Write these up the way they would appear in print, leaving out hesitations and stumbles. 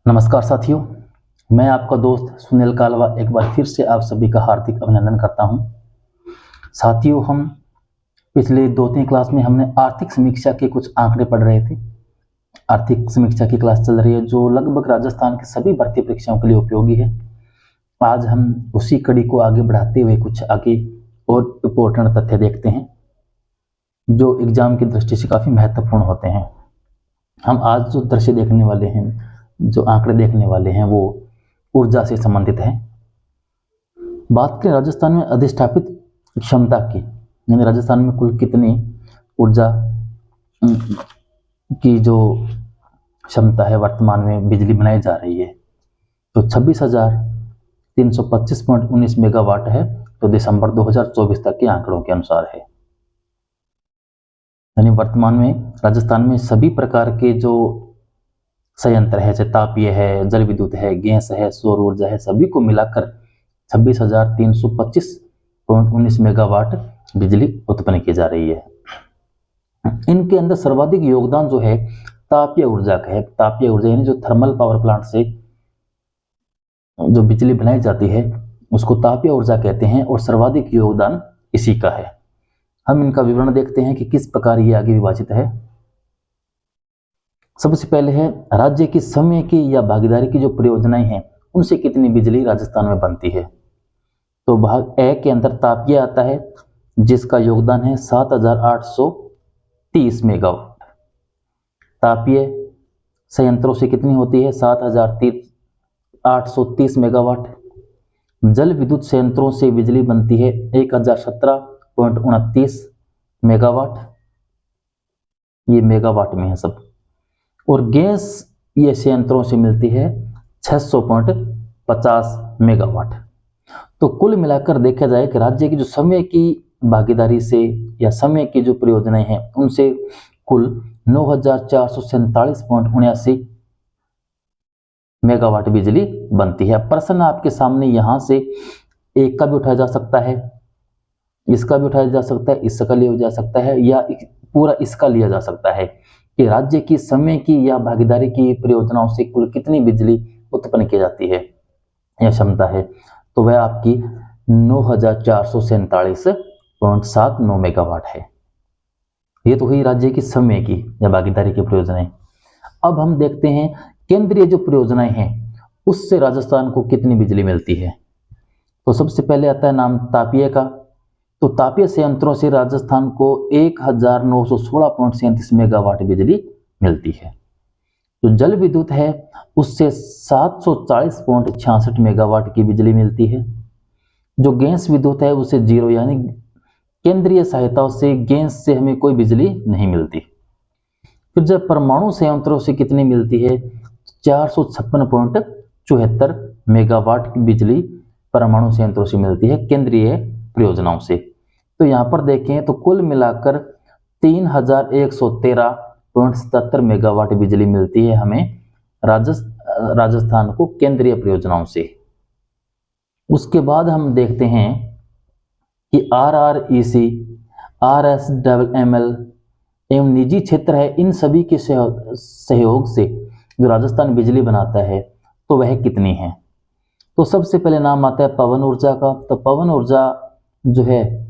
नमस्कार साथियों, मैं आपका दोस्त सुनील कालवा एक बार फिर से आप सभी का हार्दिक अभिनंदन करता हूं। साथियों, हम पिछले 2-3 क्लास में हमने आर्थिक समीक्षा के कुछ आंकड़े पढ़ रहे थे। आर्थिक समीक्षा की क्लास चल रही है जो लगभग राजस्थान के सभी भर्ती परीक्षाओं के लिए उपयोगी है। आज हम उसी कड़ी को आगे बढ़ाते हुए कुछ आगे और इम्पोर्टेंट तथ्य देखते हैं जो एग्जाम की दृष्टि से काफ़ी महत्वपूर्ण होते हैं। हम आज जो दृश्य देखने वाले हैं, जो आंकड़े देखने वाले हैं, वो ऊर्जा से संबंधित है। बात करें राजस्थान में अधिष्ठापित क्षमता की, यानी राजस्थान में कुल कितनी ऊर्जा की जो क्षमता है वर्तमान में बिजली बनाई जा रही है, तो 26,325.19 मेगावाट है। तो दिसंबर 2024 तक के आंकड़ों के अनुसार है। यानी वर्तमान में राजस्थान में सभी प्रकार के जो संयंत्र है, चाहे तापीय है, जल विद्युत है, गैस है, सौर ऊर्जा है, सभी को मिलाकर 26,325.19 मेगावाट बिजली उत्पन्न की जा रही है। इनके अंदर सर्वाधिक योगदान जो है तापीय ऊर्जा का है। तापीय ऊर्जा यानी जो थर्मल पावर प्लांट से जो बिजली बनाई जाती है उसको तापीय ऊर्जा कहते हैं और सर्वाधिक योगदान इसी का है। हम इनका विवरण देखते हैं कि किस प्रकार ये आगे विभाजित है। सबसे पहले है राज्य की समय की या भागीदारी की जो परियोजनाएं हैं उनसे कितनी बिजली राजस्थान में बनती है। तो भाग ए के अंदर तापीय आता है जिसका योगदान है 7,830 मेगावाट। तापीय संयंत्रों से कितनी होती है 7,830 मेगावाट। जल विद्युत संयंत्रों से बिजली बनती है 1,017.29 मेगावाट। ये मेगावाट में है सब। और गैस ये संयंत्रों से मिलती है 600.50 मेगावाट। तो कुल मिलाकर देखा जाए कि राज्य की जो समय की भागीदारी से या समय की जो परियोजनाएं हैं उनसे कुल 9,447.79 मेगावाट बिजली बनती है। प्रश्न आपके सामने यहां से एक का भी उठाया जा सकता है, इसका भी उठाया जा सकता है, इसका लिया जा सकता है या पूरा इसका लिया जा सकता है कि राज्य की समय की या भागीदारी की परियोजनाओं से कुल कितनी बिजली उत्पन्न की जाती है या क्षमता है। तो वह आपकी 9,447.79 मेगावाट है। ये तो हुई राज्य की समय की या भागीदारी की परियोजनाएं। अब हम देखते हैं केंद्रीय जो परियोजनाएं हैं उससे राजस्थान को कितनी बिजली मिलती है। तो सबसे पहले आता है नाम तापीय का। तो तापीय संयंत्रों से राजस्थान को 1,916.37 मेगावाट बिजली मिलती है। तो जल विद्युत है उससे 740.66 मेगावाट की बिजली मिलती है। जो गैस विद्युत है उससे जीरो, यानी केंद्रीय सहायता से गैस से हमें कोई बिजली नहीं मिलती। फिर जब परमाणु संयंत्रों से कितनी मिलती है 456.74 मेगावाट की बिजली परमाणु संयंत्रों से मिलती है केंद्रीय परियोजनाओं से। तो यहाँ पर देखें तो कुल मिलाकर 3,113.77 मेगावाट बिजली मिलती है हमें राजस्थान को केंद्रीय परियोजनाओं से। उसके बाद हम देखते हैं कि RREC, RSMML एवं निजी क्षेत्र है, इन सभी के सहयोग से जो राजस्थान बिजली बनाता है तो वह कितनी है। तो सबसे पहले नाम आता है पवन ऊर्जा का। तो पवन ऊर्जा जो है,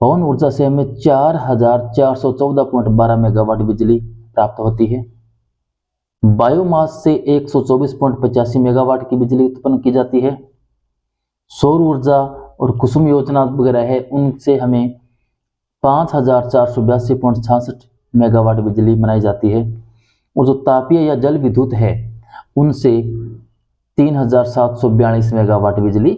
पवन ऊर्जा से हमें 4,414.12 मेगावाट बिजली प्राप्त होती है। बायोमास से 124.85 मेगावाट की बिजली उत्पन्न की जाती है। सौर ऊर्जा और कुसुम योजना वगैरह है उनसे हमें 5,482.66 मेगावाट बिजली बनाई जाती है। और जो तापीय या जल विद्युत है उनसे 3,742 मेगावाट बिजली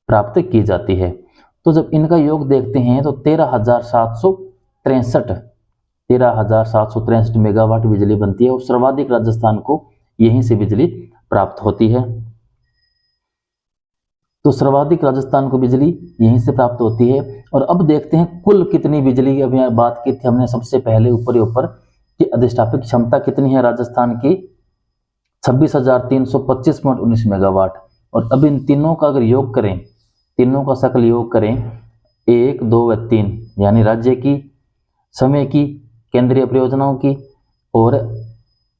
प्राप्त की जाती है। तो जब इनका योग देखते हैं तो 13,763 मेगावाट बिजली बनती है और सर्वाधिक राजस्थान को यहीं से बिजली प्राप्त होती है। तो सर्वाधिक राजस्थान को बिजली यहीं से प्राप्त होती है। और अब देखते हैं कुल कितनी बिजली, अभी बात की थी हमने सबसे पहले ऊपर कि अधिष्ठापित क्षमता कितनी है राजस्थान की 26,325.19 मेगावाट। और अब इन तीनों का अगर योग करें, तीनों का सकल योग करें 1, 2 व 3, यानी राज्य की, समय की, केंद्रीय परियोजनाओं की और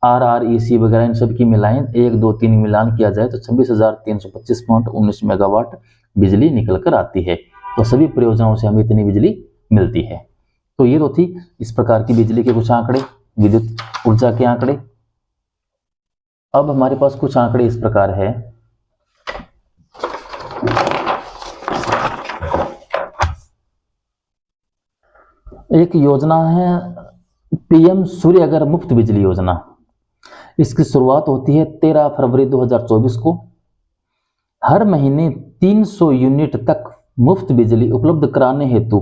RREC वगैरह इन सब की मिलाएं 1 2 3 मिलान किया जाए तो 26,325.19 मेगावाट बिजली निकल कर आती है। तो सभी परियोजनाओं से हमें इतनी बिजली मिलती है। तो ये तो थी इस प्रकार की बिजली के कुछ आंकड़े, विद्युत ऊर्जा के आंकड़े। अब हमारे पास कुछ आंकड़े इस प्रकार है। एक योजना है PM सूर्यघर मुफ्त बिजली योजना। इसकी शुरुआत होती है 13 फरवरी 2024 को। हर महीने 300 यूनिट तक मुफ्त बिजली उपलब्ध कराने हेतु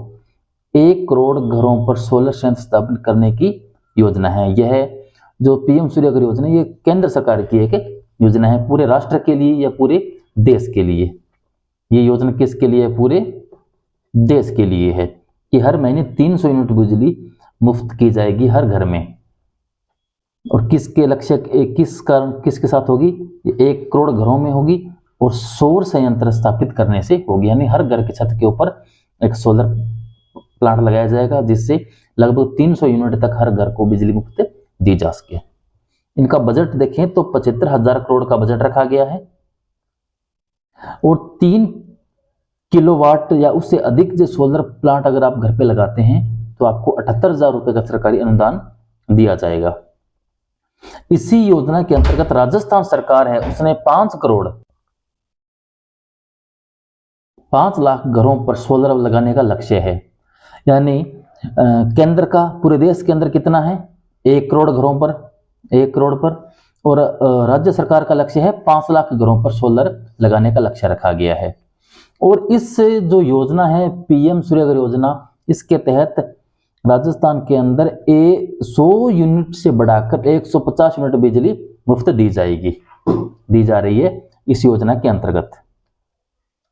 1 करोड़ घरों पर सोलर संयंत्र स्थापित करने की योजना है। यह जो PM सूर्यघर योजना ये केंद्र सरकार की एक योजना है, पूरे राष्ट्र के लिए या पूरे देश के लिए। ये योजना किसके लिए है? पूरे देश के लिए है कि हर महीने 300 यूनिट बिजली मुफ्त की जाएगी हर घर में। और किसके लक्ष्य किस कारण किसके साथ होगी? 1 करोड़ घरों में होगी और सौर संयंत्र स्थापित करने से होगी, यानी हर घर की छत के ऊपर एक सोलर प्लांट लगाया जाएगा जिससे लगभग 300 यूनिट तक हर घर को बिजली मुफ्त दी जा सके। इनका बजट देखें तो 75,000 करोड़ का बजट रखा गया है और 3 किलोवाट या उससे अधिक जो सोलर प्लांट अगर आप घर पे लगाते हैं तो आपको 78,000 रुपए का सरकारी अनुदान दिया जाएगा। इसी योजना के अंतर्गत राजस्थान सरकार है उसने 5 लाख घरों पर सोलर लगाने का लक्ष्य है। यानी केंद्र का पूरे देश के अंदर कितना है? 1 करोड़ घरों पर, 1 करोड़ पर, और राज्य सरकार का लक्ष्य है 5 लाख घरों पर सोलर लगाने का लक्ष्य रखा गया है। और इस जो योजना है PM सूर्यघर योजना, इसके तहत राजस्थान के अंदर 100 यूनिट से बढ़ाकर 150 यूनिट बिजली मुफ्त दी जा रही है इस योजना के अंतर्गत।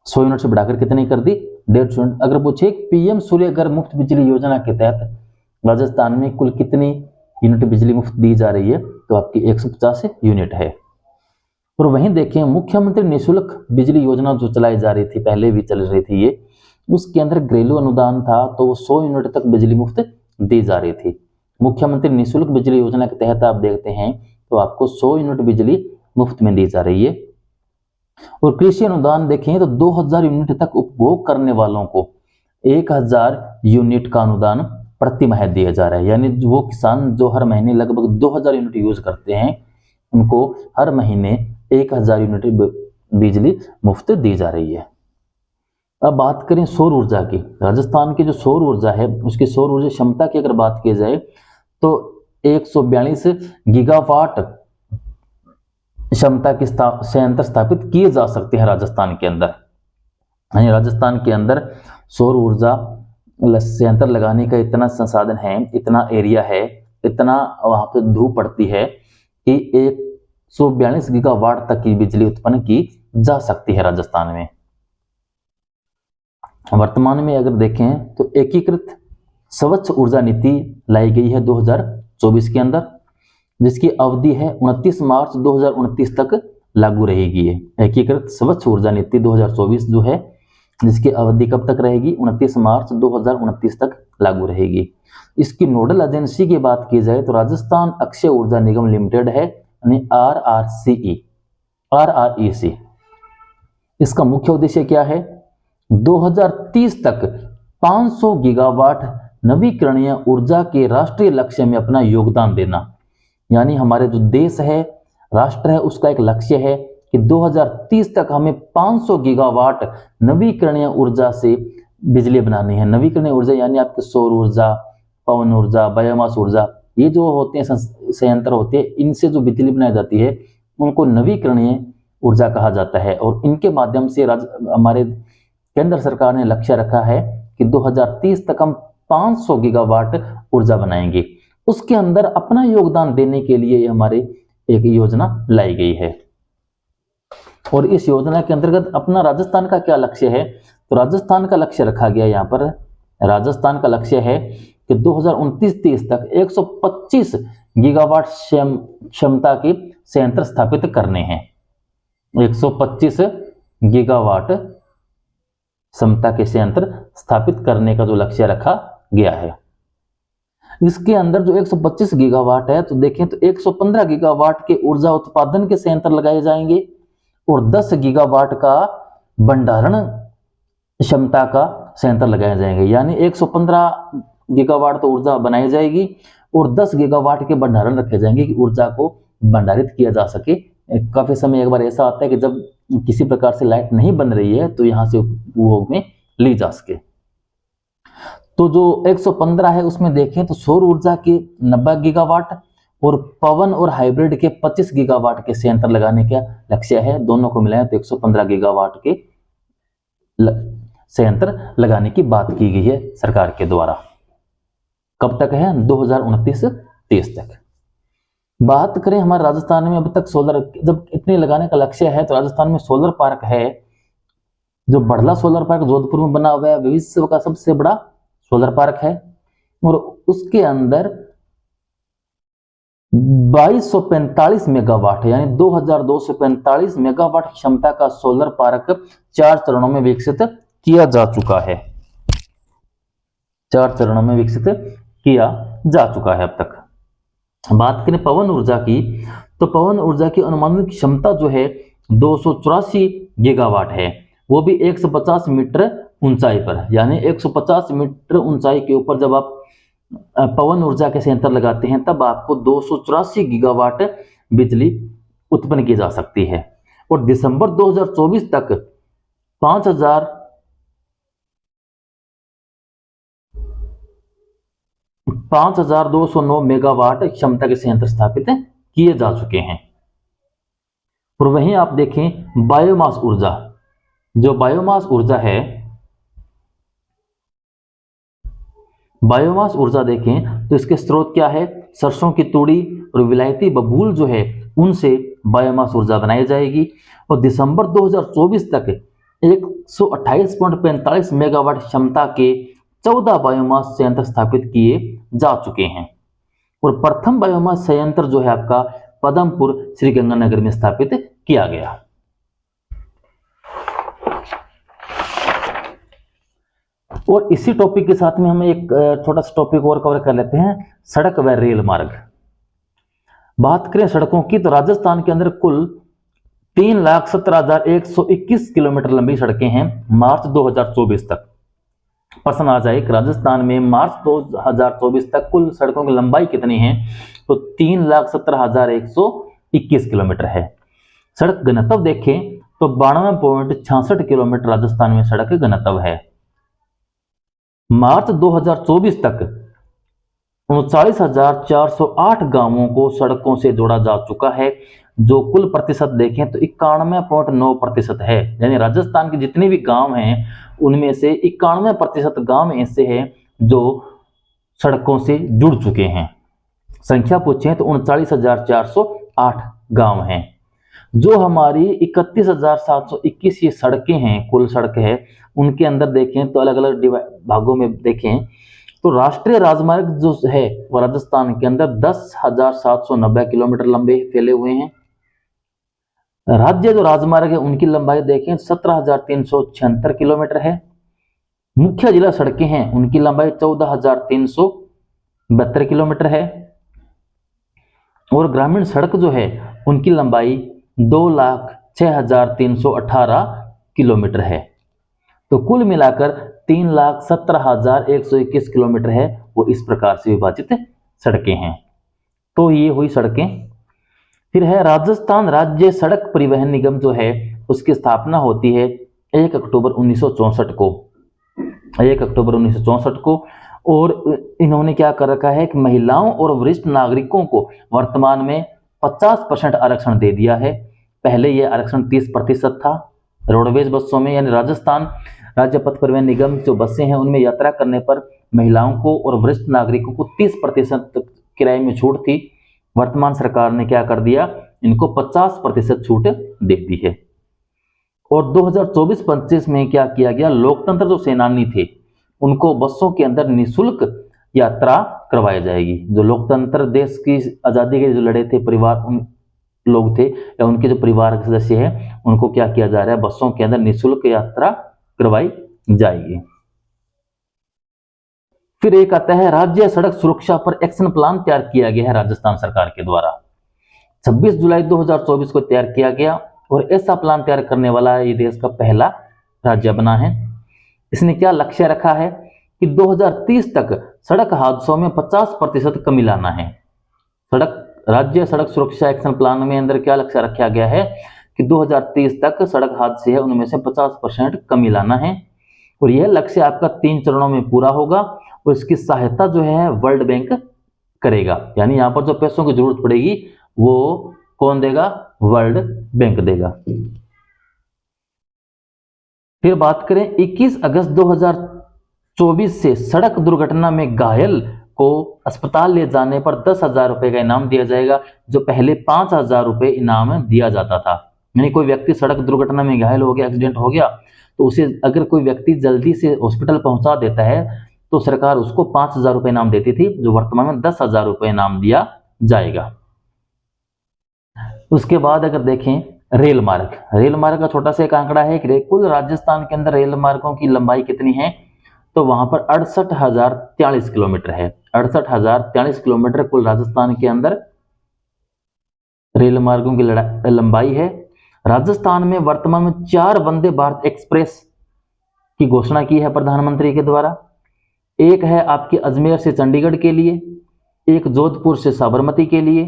100 यूनिट से बढ़ाकर कितनी कर दी? 150 यूनिट। अगर पूछे PM सूर्यघर मुफ्त बिजली योजना के तहत राजस्थान में कुल कितनी यूनिट बिजली मुफ्त दी जा रही है तो आपकी 150 यूनिट है। और वहीं देखें मुख्यमंत्री निःशुल्क बिजली योजना जो चलाई जा रही थी, पहले भी चल रही थी ये, उसके अंदर घरेलू अनुदान था तो 100 यूनिट तक बिजली मुफ्त दी जा रही थी। मुख्यमंत्री निःशुल्क बिजली योजना के तहत आप देखते हैं तो आपको 100 यूनिट बिजली मुफ्त में दी जा रही है। और कृषि अनुदान देखें तो 2000 यूनिट तक उपभोग करने वालों को 1000 यूनिट का अनुदान प्रति माह दिया जा रहा है। यानी वो किसान जो हर महीने लगभग 2000 यूनिट यूज करते हैं उनको हर महीने 1000 यूनिट बिजली मुफ्त दी जा रही है। अब बात करें सौर ऊर्जा की। राजस्थान की जो सौर ऊर्जा है उसकी सौर ऊर्जा क्षमता की अगर बात की जाए तो 142 गीगावाट क्षमता के संयंत्र स्थापित किए जा सकते हैं राजस्थान के अंदर। यानी राजस्थान के अंदर सौर ऊर्जा संयंत्र लगाने का इतना संसाधन है, इतना एरिया है, इतना वहां पर धूप पड़ती है कि 142 गीगावाट तक की बिजली उत्पन्न की जा सकती है राजस्थान में। वर्तमान में अगर देखें तो एकीकृत स्वच्छ ऊर्जा नीति लाई गई है 2024 के अंदर, जिसकी अवधि है 29 मार्च 2029 तक लागू रहेगी। एकीकृत स्वच्छ ऊर्जा नीति 2024 जो है जिसकी अवधि कब तक रहेगी? 29 मार्च 2029 तक लागू रहेगी। इसकी नोडल एजेंसी की बात की जाए तो राजस्थान अक्षय ऊर्जा निगम लिमिटेड है, यानी RREC। इसका मुख्य उद्देश्य क्या है? 2030 तक 500 गीगावाट नवीकरणीय ऊर्जा के राष्ट्रीय लक्ष्य में अपना योगदान देना। यानी हमारे जो देश है, राष्ट्र है, उसका एक लक्ष्य है कि 2030 तक हमें 500 गीगावाट नवीकरणीय ऊर्जा से बिजली बनानी है। नवीकरणीय ऊर्जा यानी आपके सौर ऊर्जा, पवन ऊर्जा, बायोमास ऊर्जा, ये जो होते हैं संयंत्र होते हैं, इनसे जो बिजली बनाई जाती है उनको नवीकरणीय ऊर्जा कहा जाता है। और इनके माध्यम से हमारे केंद्र सरकार ने लक्ष्य रखा है कि 2030 तक हम 500 गीगावाट ऊर्जा बनाएंगे। उसके अंदर अपना योगदान देने के लिए हमारे एक योजना लाई गई है। और इस योजना के अंतर्गत अपना राजस्थान का क्या लक्ष्य है? तो राजस्थान का लक्ष्य रखा गया यहाँ पर, राजस्थान का लक्ष्य है कि 2029-30 तक 125 गीगावाट क्षमता के संयंत्र स्थापित करने हैं। 125 गीगावाट क्षमता के संयंत्र स्थापित करने का जो लक्ष्य रखा गया है। इसके अंदर जो 125 गीगावाट है, तो देखें तो 115 गीगावाट के ऊर्जा उत्पादन के संयंत्र लगाए जाएंगे और 10 गीगावाट का भंडारण क्षमता का संयंत्र लगाए जाएंगे। यानी 115 गीगावाट तो ऊर्जा बनाई जाएगी और 10 गीगावाट के भंडारण रखे जाएंगे कि ऊर्जा को भंडारित किया जा सके। काफी समय एक बार ऐसा आता है कि जब किसी प्रकार से लाइट नहीं बन रही है तो यहां से उपभोग में ली जा सके। तो जो 115 है उसमें देखें तो सौर ऊर्जा के 90 गीगावाट और पवन और हाइब्रिड के 25 गीगावाट के संयंत्र लगाने का लक्ष्य है। दोनों को मिलाएं तो 115 गीगावाट के संयंत्र लगाने की बात की गई है सरकार के द्वारा। कब तक है? 2029-30 तक। बात करें हमारे राजस्थान में अब तक सोलर, जब इतने लगाने का लक्ष्य है तो राजस्थान में सोलर पार्क है। जो बड़ला सोलर पार्क जोधपुर में बना हुआ है विश्व का सबसे बड़ा सोलर पार्क है और उसके अंदर 2245 मेगावाट यानी 2245 मेगावाट क्षमता का सोलर पार्क 4 चरणों में विकसित किया जा चुका है। 4 चरणों में विकसित किया जा चुका है अब तक। बात करें पवन ऊर्जा की, तो पवन ऊर्जा की अनुमानित क्षमता जो है 284 गीगावाट है, वो भी 150 मीटर ऊंचाई पर। यानी 150 मीटर ऊंचाई के ऊपर जब आप पवन ऊर्जा के संयंत्र लगाते हैं तब आपको 284 गीगावाट बिजली उत्पन्न की जा सकती है। और दिसंबर 2024 तक 5209 मेगावाट क्षमता के संयंत्र स्थापित किए जा चुके हैं। और वहीं आप देखें बायोमास ऊर्जा, जो बायोमास ऊर्जा है, बायोमास ऊर्जा देखें तो इसके स्रोत क्या है? सरसों की तूड़ी और विलायती बबूल जो है उनसे बायोमास ऊर्जा बनाई जाएगी। और दिसंबर 2024 तक 128.45 मेगावाट क्षमता के 14 बायोमास संयंत्र स्थापित किए जा चुके हैं। और प्रथम बायोमास संयंत्र जो है आपका पदमपुर श्रीगंगानगर में स्थापित किया गया। और इसी टॉपिक के साथ में हम एक छोटा सा टॉपिक और कवर कर लेते हैं, सड़क व रेल मार्ग। बात करें सड़कों की तो राजस्थान के अंदर कुल 3,17,121 किलोमीटर लंबी सड़कें हैं मार्च 2024 तक। प्रश्न आ जाए कि राजस्थान में मार्च 2024 तक कुल सड़कों की लंबाई कितनी है, तो 3,17,121 किलोमीटर है। सड़क घनत्व देखें तो 92.66 किलोमीटर राजस्थान में सड़क घनत्व है। मार्च 2024 तक 39,408 गांवों को सड़कों से जोड़ा जा चुका है, जो कुल प्रतिशत देखें तो 91.9% है। यानी राजस्थान के जितने भी गांव हैं उनमें से 91% गांव ऐसे हैं जो सड़कों से जुड़ चुके हैं। संख्या पूछें तो 39,408 गांव हैं। जो हमारी 31,721 ये सड़कें हैं, कुल सड़क है, उनके अंदर देखें तो अलग अलग भागों में देखें तो राष्ट्रीय राजमार्ग जो है वो राजस्थान के अंदर 10,790 किलोमीटर लंबे फैले हुए हैं। राज्य जो राजमार्ग है उनकी लंबाई देखें 17,376 किलोमीटर है। मुख्य जिला सड़कें हैं उनकी लंबाई 14,372 किलोमीटर है। और ग्रामीण सड़क जो है उनकी लंबाई 2,06,318 किलोमीटर है। तो कुल मिलाकर 3,17,121 किलोमीटर है, वो इस प्रकार से विभाजित सड़कें हैं। तो ये हुई सड़कें। फिर है राजस्थान राज्य सड़क परिवहन निगम जो है उसकी स्थापना होती है 1 अक्टूबर 1964 को। 1 अक्टूबर 1964 को। और इन्होंने क्या कर रखा है कि महिलाओं और वरिष्ठ नागरिकों को वर्तमान में 50% आरक्षण दे दिया है। पहले यह आरक्षण 30% था रोडवेज बसों में। यानी राजस्थान राज्य पथ परिवहन निगम जो बसें हैं उनमें यात्रा करने पर महिलाओं को और वरिष्ठ नागरिकों को 30% किराए में छूट थी। वर्तमान सरकार ने क्या कर दिया, इनको 50% छूट दे दी है। और 2024-25 में क्या किया गया, लोकतंत्र जो सेनानी थे उनको बसों के अंदर निःशुल्क यात्रा करवाई जाएगी। जो लोकतंत्र देश की आजादी के जो लड़े थे परिवार, उन लोग थे या उनके जो परिवार के सदस्य हैं उनको क्या किया जा रहा है, बसों के अंदर निःशुल्क यात्रा करवाई जाएगी। फिर एक आता है राज्य सड़क सुरक्षा पर एक्शन प्लान तैयार किया गया है राजस्थान सरकार के द्वारा। 26 जुलाई 2024 को तैयार किया गया और ऐसा प्लान तैयार करने वाला ये देश का पहला राज्य बना है। इसने क्या लक्ष्य रखा है कि 2030 तक सड़क हादसों में 50% कमी लाना है। राज्य सड़क सुरक्षा एक्शन प्लान में अंदर क्या लक्ष्य रखा गया है कि 2030 तक सड़क हादसे है उनमें से 50% कमी लाना है और यह लक्ष्य आपका 3 चरणों में पूरा होगा और इसकी सहायता जो है वर्ल्ड बैंक करेगा। यानी यहां पर जो पैसों की जरूरत पड़ेगी वो कौन देगा? वर्ल्ड बैंक देगा। फिर बात करें 21 अगस्त 2024 से सड़क दुर्घटना में घायल को अस्पताल ले जाने पर 10,000 रुपए का इनाम दिया जाएगा, जो पहले 5,000 रुपए इनाम दिया जाता था। यानी कोई व्यक्ति सड़क दुर्घटना में घायल हो गया, एक्सीडेंट हो गया, तो उसे अगर कोई व्यक्ति जल्दी से हॉस्पिटल पहुंचा देता है तो सरकार उसको 5,000 रुपए इनाम देती थी, जो वर्तमान में 10,000 रुपए इनाम दिया जाएगा। उसके बाद अगर देखें रेल मार्ग का छोटा सा एक आंकड़ा है कि कुल राजस्थान के अंदर रेल मार्गों की लंबाई कितनी है, तो वहां पर 68,043 किलोमीटर है। 68,043 किलोमीटर कुल राजस्थान के अंदर रेल मार्गों की लंबाई है। राजस्थान में वर्तमान में 4 वंदे भारत एक्सप्रेस की घोषणा की है प्रधानमंत्री के द्वारा। एक है आपकी अजमेर से चंडीगढ़ के लिए, एक जोधपुर से साबरमती के लिए,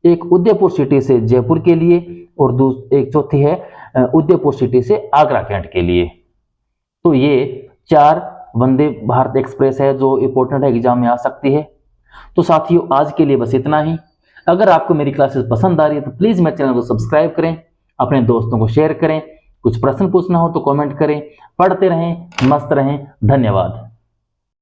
एक उदयपुर सिटी से जयपुर के लिए और एक चौथी है उदयपुर सिटी से आगरा कैंट के लिए। तो ये 4 वंदे भारत एक्सप्रेस है जो इंपॉर्टेंट है, एग्जाम में आ सकती है। तो साथियों आज के लिए बस इतना ही। अगर आपको मेरी क्लासेस पसंद आ रही है तो प्लीज मेरे चैनल को सब्सक्राइब करें, अपने दोस्तों को शेयर करें, कुछ प्रश्न पूछना हो तो कमेंट करें। पढ़ते रहें, मस्त रहें। धन्यवाद।